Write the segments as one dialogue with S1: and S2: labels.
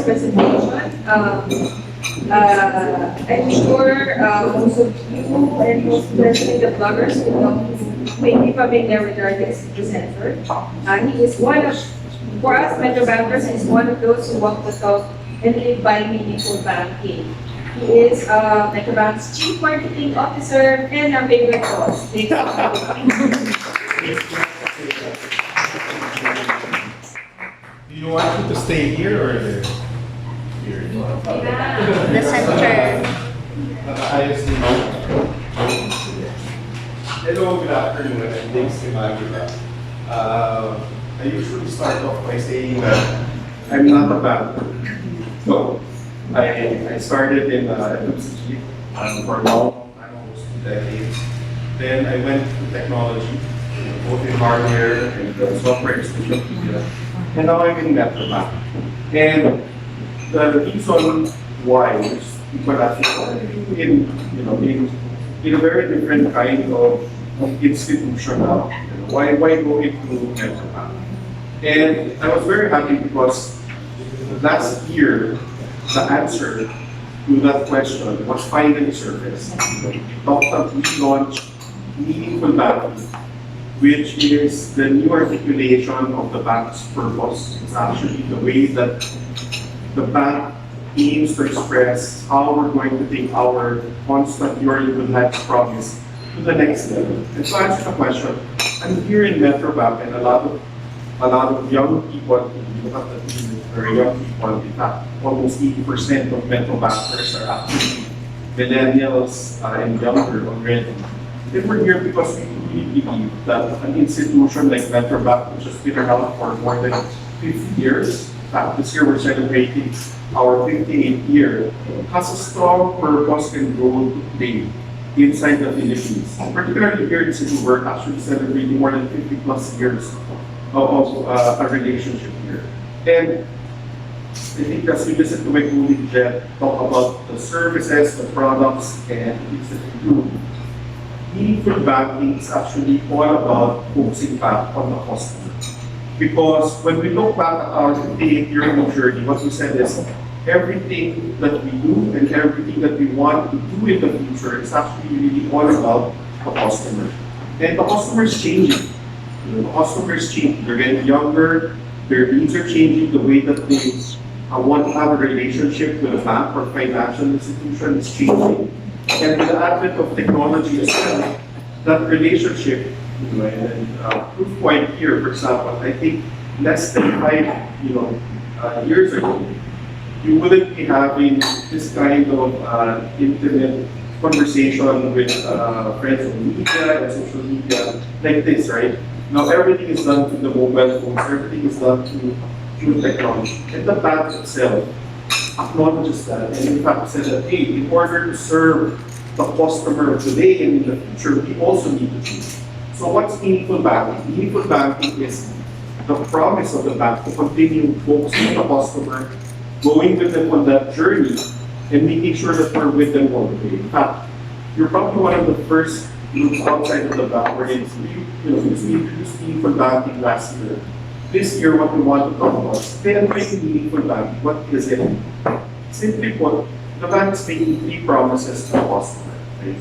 S1: presentation. I'm sure most of you and most especially the bloggers will know maybe familiar with our next presenter. He is one of, for us Metrobankers, he's one of those who walk the talk and live by meaningful banking. He is Metrobank's Chief Marketing Officer and our favorite boss. Thank you.
S2: Do you want me to stay here or there? Here.
S3: The center.
S2: Ayos din. Hello, good afternoon, and thanks Dimagiba. I usually start off by saying that I'm not a banker. So, I started in FMCG for a long time, almost 2 decades. Then I went to technology, both in hardware and software distribution media. And now I'm in Metrobank. And the reason why is people actually in a very different kind of institution now. Why go into Metrobank? And I was very happy because last year the answer to that question was finally surfaced. We launched Meaningful Banking, which is the new articulation of the bank's purpose. It's actually the way that the bank aims to express how we're going to take our constant Your Good Life promise to the next level. And to answer the question, I'm here in Metrobank and a lot of young people, you look at the team, very young people, in fact, almost 80% of Metrobankers are actually millennials and younger already. And we're here because we really believe that an institution like Metrobank, which has been around for more than 50 years, in fact, this year we're celebrating our 58th year, has a strong purpose and role to play inside the Philippines. Particularly here in Cebu, we're actually celebrating more than 50 plus years of a relationship here. And I think as we listen to my colleague Jet talk about the services, the products, and things that we do, Meaningful Banking is actually all about focusing back on the customer. Because when we look back at our 58-year journey, what we said is everything that we do and everything that we want to do in the future is actually really all about the customer. And the customer is changing. The customer is changing. They're getting younger, their needs are changing, the way that they want to have a relationship with a bank or financial institution is changing. And with the advent of technology as well, that relationship, proof point here, for example, I think less than 5 years ago, you wouldn't be having this kind of intimate conversation with friends on media and social media like this, right? Now everything is done through the mobile phones, everything is done through technology. And the bank itself acknowledges that, and in fact said that, hey, in order to serve the customer today and in the future, we also need to change. So what's Meaningful Banking? Meaningful Banking is the promise of the bank to continue focusing on the customer, going with them on that journey, and making sure that we're with them all the way. In fact, you're probably one of the first groups outside of the bank where it's, we introduced Meaningful Banking last year. This year, what we want to talk about is making Meaningful Banking. What is it? Simply put, the bank is making 3 promises to the customer. Right?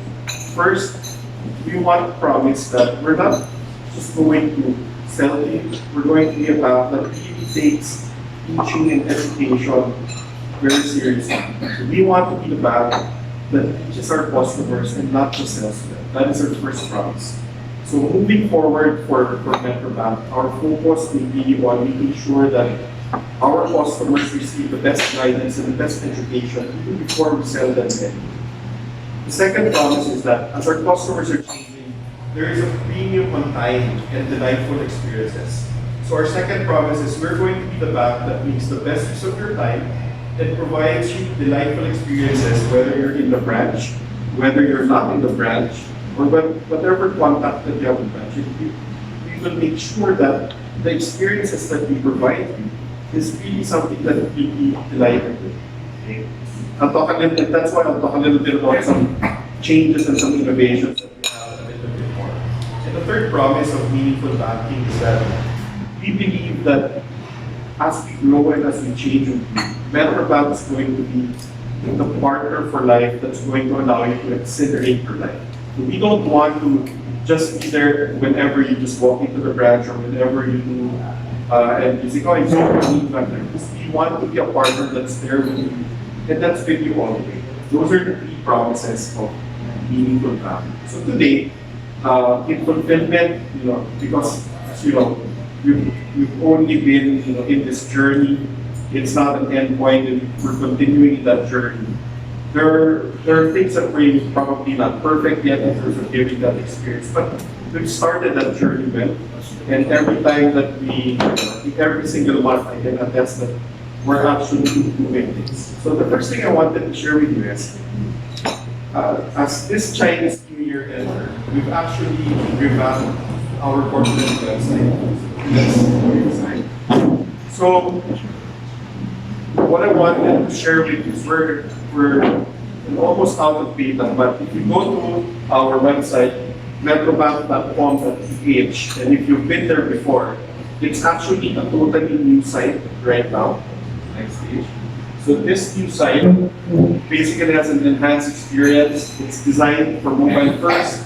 S2: First, we want to promise that we're not just going to sell things, we're going to be a bank that really takes teaching and education very seriously. So we want to be the bank that teaches our customers and not just sells to them. That is our first promise. So moving forward for Metrobank, our focus will be on making sure that our customers receive the best guidance and the best education even before we sell them anything. The second promise is that as our customers are changing, there is a premium on time and delightful experiences. So our second promise is we're going to be the bank that makes the best use of your time and provides you delightful experiences, whether you're in the branch, whether you're not in the branch, or whatever contact that you have in the branch. We will make sure that the experiences that we provide you is really something that you'll be delighted with. Okay? That's why I'll talk a little bit about some changes and some innovations that we have a little bit more. And the third promise of Meaningful Banking is that we believe that as we grow and as we change, Metrobank is going to be the partner for life that's going to allow you to accelerate your life. So we don't want to just be there whenever you just walk into the branch or whenever you do, and you say, oh, it's not really We want to be a partner that's there with you, and that's with you all the way. Those are the three promises of meaningful value. So today, in fulfillment, because as you know, we've only been, in this journey. It's not an end point, and we're continuing that journey. There are things that we're probably not perfect yet in terms of giving that experience, but we've started that journey well. And every time that every single month, I can attest that we're actually improving things. So the first thing I wanted to share with you is, as this Chinese New Year entered, we've actually revamped our corporate website. So what I wanted to share with you is we're almost out of beta, but if you go to our website, metrobank.com.ph, and if you've been there before, it's actually a totally new site right now. Next page. So this new site basically has an enhanced experience. It's designed for mobile first.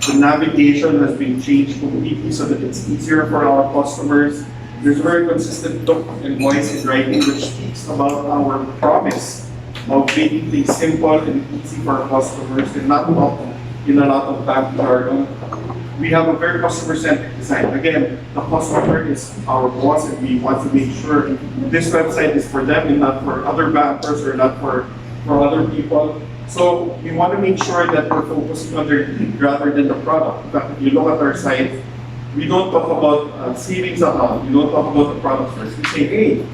S2: The navigation has been changed completely so that it's easier for our customers. There's very consistent tone and voice in writing, which speaks about our promise of making things simple and easy for our customers and not in a lot of bank jargon. We have a very customer-centric design. Again, the customer is our boss, and we want to make sure this website is for them and not for other bankers or not for other people. So we want to make sure that we're focusing on their need rather than the product. In fact, if you look at our site, we don't talk about savings account. We don't talk about the product first. We say, hey,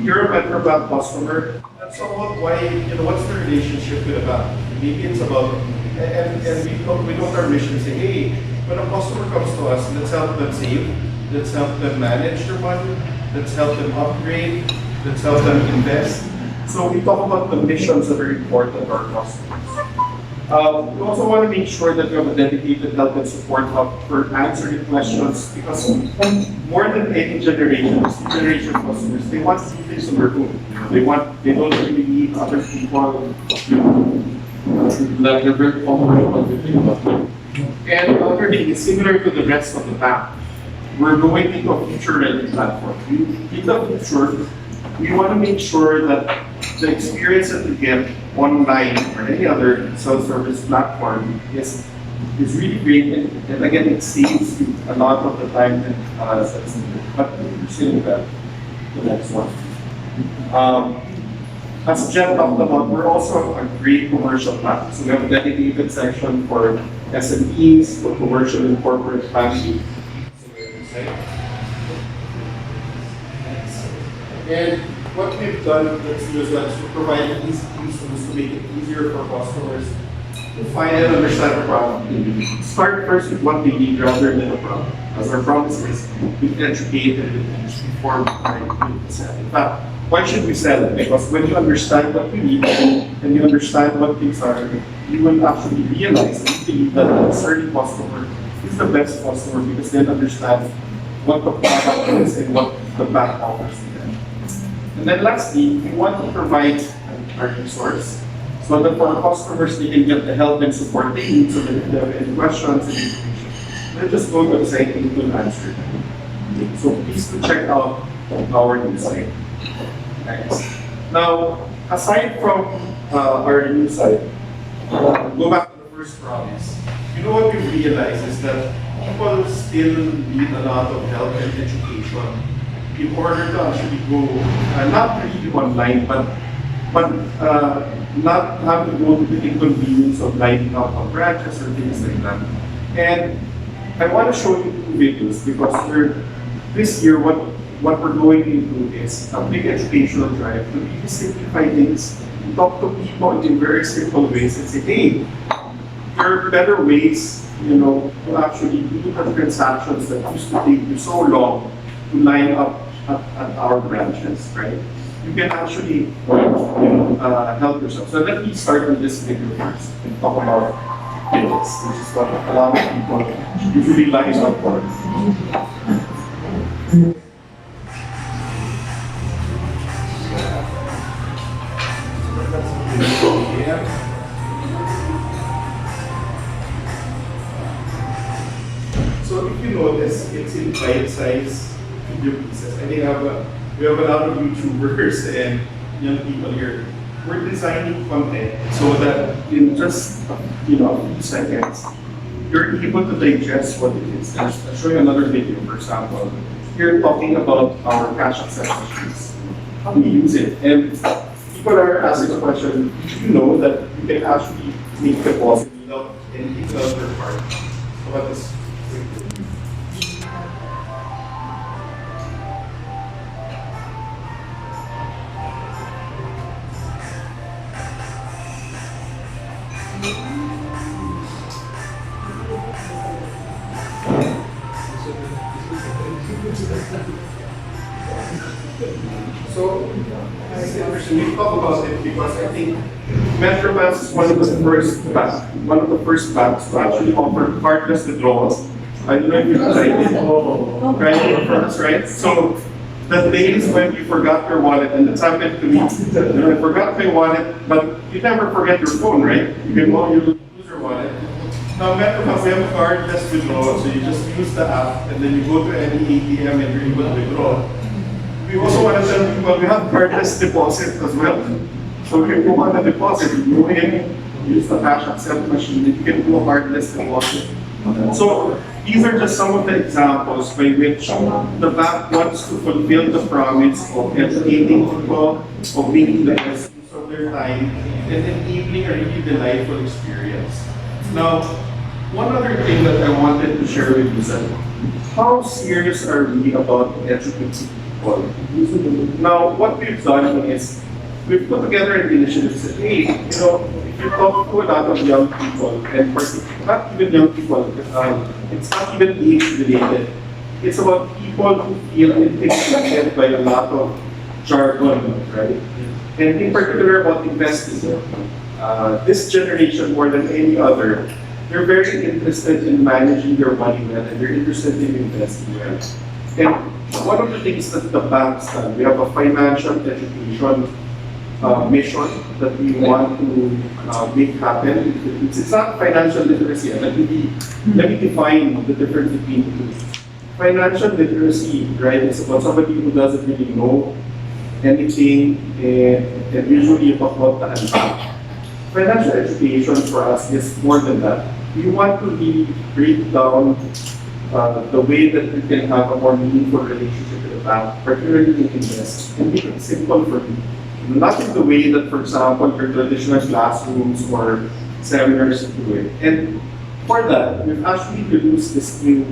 S2: you're a Metrobank customer. That's about why, what's the relationship with a bank? Maybe it's about, and we don't our mission say, hey, when a customer comes to us, let's help them save, let's help them manage their money, let's help them upgrade, let's help them invest. So we talk about the missions that are important to our customers. We also want to make sure that we have a dedicated help and support hub for answering questions, because more than any generation, this generation of customers, they want to do things on their own. They don't really need other people that they're very comfortable with things. And another thing is similar to the rest of the bank. We're going into a future-ready platform. In the future, we want to make sure that the experience that we get online or any other self-service platform is really great, and again, it saves you a lot of the time and that's needed. But we're seeing that the next one. As Jen talked about, we're also a great commercial platform. So we have a dedicated section for SMEs, for commercial and corporate banking. And what we've done is to provide easy tools to make it easier for customers to find and understand the product. Start first with what they need rather than the product. As our promise is, we educate and teach before we sell. In fact, why should we sell it? Because when you understand what you need and you understand what things are, you will actually realize and believe that a certain customer is the best customer because they understand what the product is and what the bank offers to them. And then lastly, we want to provide our resource so that for our customers, they can get the help and support they need, so that if they have any questions and information, they'll just go to the site and it will answer them. So please do check out our new site. Next. Now, aside from our new site, go back to the first promise. You know what we realize is that people still need a lot of help and education in order to actually go, not really online, but not have to go to the inconvenience of lining up on branches or things like that. And I want to show you two videos because this year what we're going into is a big educational drive to really simplify things, talk to people in very simple ways and say, hey, there are better ways, to actually do the transactions that used to take you so long to line up at our branches, right? You can actually help yourself. So let me start with this video first and talk about this, which is what a lot of people usually line up for. notice, it's in bite-sized video pieces. I think we have a lot of YouTubers and young people here. We're designing content so that in just a few seconds, you're able to digest what it is. I'll show you another video, for example. Here talking about our cash acceptance machines, how we use it. And people are asking the question, did you know that you can actually make deposit without anything else required? So what is So, it's interesting. We talk about it because I think Metrobank is one of the first banks to actually offer cardless withdrawals. I don't know if you've tried it. Right? For us, right? So, the days when you forgot your wallet, and it's happened to me. I forgot my wallet, but you never forget your phone, right? You lose your wallet. Now, Metrobank, we have a cardless withdrawal, so you just use the app, and then you go to any ATM and you're able to withdraw. We also want to tell people we have cardless deposit as well. So if you want a deposit, you go in, use the cash accept machine, and you can do a cardless deposit. So these are just some of the examples by which the bank wants to fulfill the promise of educating people, of making the best use of their time, and enabling a really delightful experience. Now, one other thing that I wanted to share with you is that how serious are we about educating people? Now, what we've done is we've put together an initiative that said, hey, if you talk to a lot of young people, and not even young people, it's not even age related. It's about people who feel intimidated by a lot of jargon, right? And in particular about investing. This generation, more than any other, they're very interested in managing their money well, and they're interested in investing well. And one of the things that the bank's done, we have a financial education mission that we want to make happen. It's not financial literacy. Let me define the difference between the two. Financial literacy, right, is about somebody who doesn't really know anything, and usually you talk about the answer. Financial education for us is more than that. We want to really break down the way that you can have a more meaningful relationship with the bank, particularly in investing, and make it simple for you. Not in the way that, for example, your traditional classrooms or seminars do it. And for that, we've actually produced this new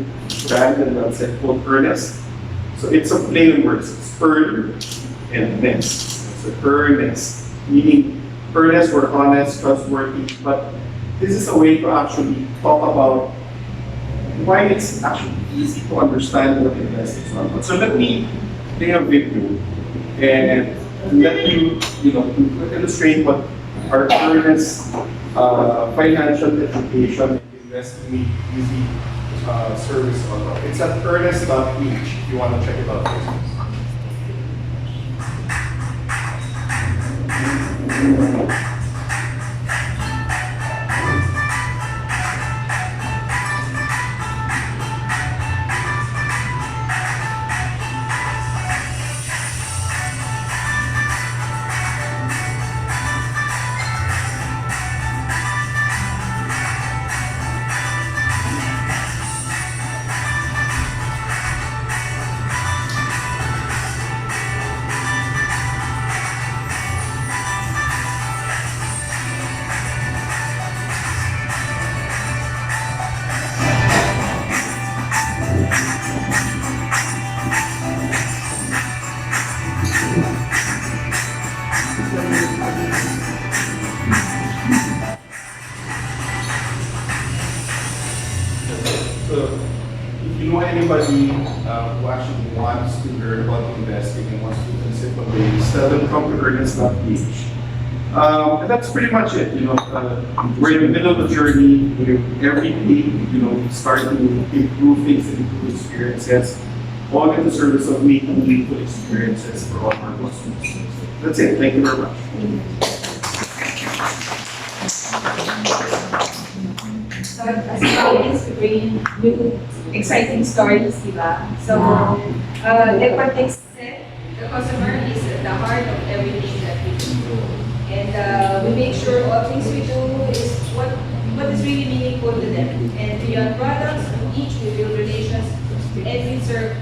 S2: brand and website called Earnest. So it's a play on words. It's earn and nest. So earnest, meaning earnest, we're honest, trustworthy, but this is a way to actually talk about why it's actually easy to understand what investing is about. So let me play a video and let you, illustrate what our earnest financial education and investing easy service is all about. It's at earnest.ph if you want to check it out. So, if you know anybody who actually wants to learn about investing and wants to do it in simple ways, tell them come to earnest.ph. And that's pretty much it. We're in the middle of the journey. Every day, we start to improve things and improve experiences, all in the service of making meaningful experiences for all our customers. That's it. Thank you very much.
S1: start as always, we bring new exciting stories, diba? So, like what Nick said, the customer is at the heart of everything that we do. And we make sure all things we do is what is really meaningful to them. And beyond products, each we build relations and we serve